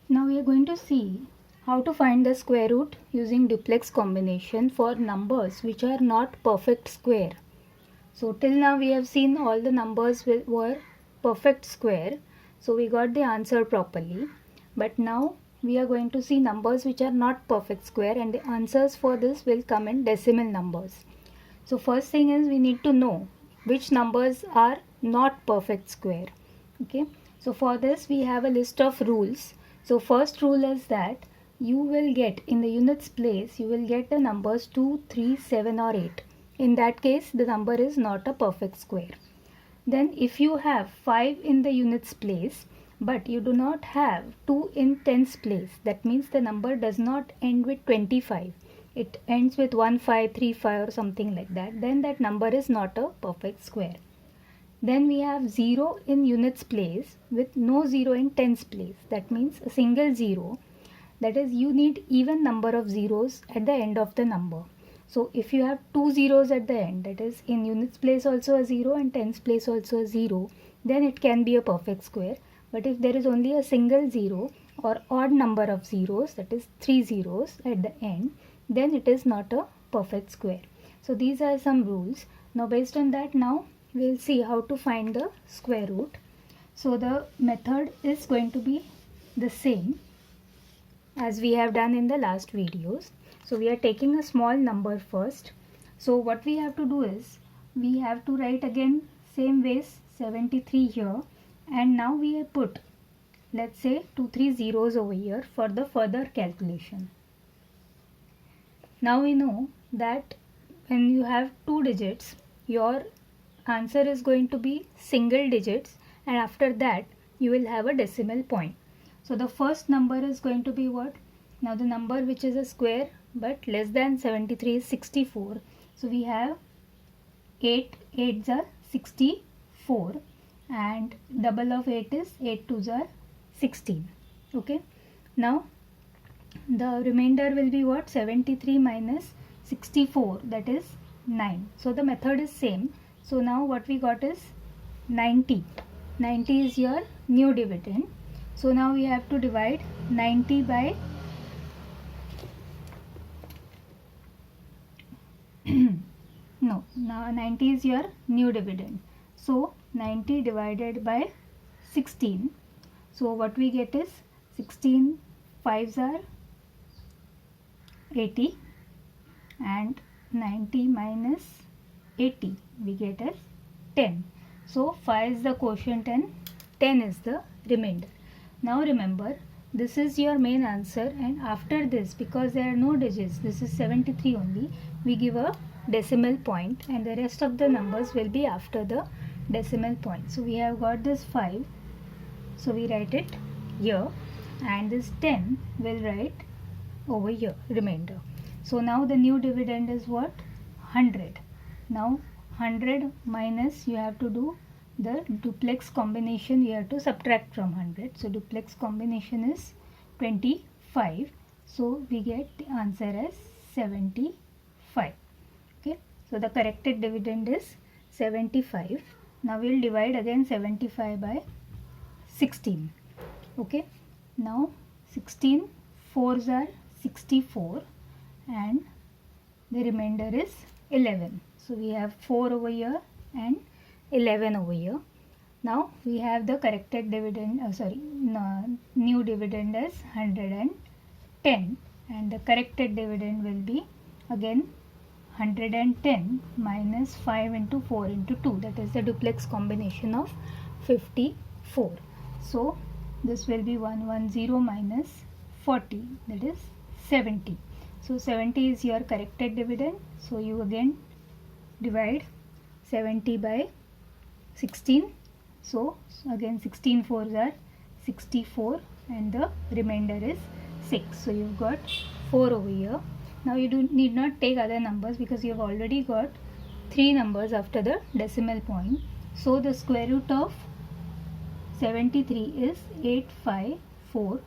Now we are going to see how to find the square root using duplex combination for numbers which are not perfect square. So till now we have seen all the numbers were perfect square. So we got the answer properly. But now we are going to see numbers which are not perfect square, and the answers for this will come in decimal numbers. So first thing is we need to know which numbers are not perfect square. Okay. So for this we have a list of rules. So first rule is that you will get in the units place, you will get the numbers 2, 3, 7 or 8. In that case the number is not a perfect square. Then if you have 5 in the units place but you do not have 2 in tens place, that means the number does not end with 25. It ends with 1, 5, 3, 5 or something like that. Then that number is not a perfect square. Then we have 0 in units place with no 0 in tens place. That means a single 0. That is, you need even number of zeros at the end of the number. So if you have 2 zeros at the end, that is in units place also a 0 and tens place also a 0, then it can be a perfect square. But if there is only a single 0 or odd number of zeros, that is 3 zeros at the end, then it is not a perfect square. So these are some rules. Now based on that, now we will see how to find the square root. So the method is going to be the same as we have done in the last videos. So we are taking a small number first. So what we have to do is we have to write again same ways 73 here, and now we have put, let's say, 2, 3 zeros over here for the further calculation. Now we know that when you have 2 digits, your answer is going to be single digits, and after that you will have a decimal point. So the first number is going to be what? Now the number which is a square but less than 73 is 64. So we have 8 8s are 64 and double of 8 is 8 2s are 16. Okay. Now the remainder will be what? 73 minus 64, that is 9. So the method is same. So now what we got is 90. 90 is your new dividend. So now we have to divide 90 by no, now 90 is your new dividend. So 90 divided by 16. So what we get is 16 5s are 80 and 90 minus 80 we get as 10. So 5 is the quotient and 10 is the remainder. Now remember, this is your main answer, and after this, because there are no digits, this is 73 only, we give a decimal point and the rest of the numbers will be after the decimal point. So we have got this 5, so we write it here, and this 10 will write over here, remainder. So now the new dividend is what? 100. Now 100 minus, you have to do the duplex combination, you have to subtract from 100. So duplex combination is 25. So we get the answer as 75. Okay. So the corrected dividend is 75. Now we will divide again 75 by 16. Okay. Now 16 4s are 64 and the remainder is 11. So we have 4 over here and 11 over here. Now we have the corrected dividend, new dividend as 110, and the corrected dividend will be again 110 minus 5 into 4 into 2, that is the duplex combination of 54. So this will be 110 minus 40, that is 70. So 70 is your corrected dividend. So you again divide 70 by 16. So again 16 4s are 64 and the remainder is 6. So you've got 4 over here. Now you need not take other numbers because you have already got 3 numbers after the decimal point. So the square root of 73 is 8544.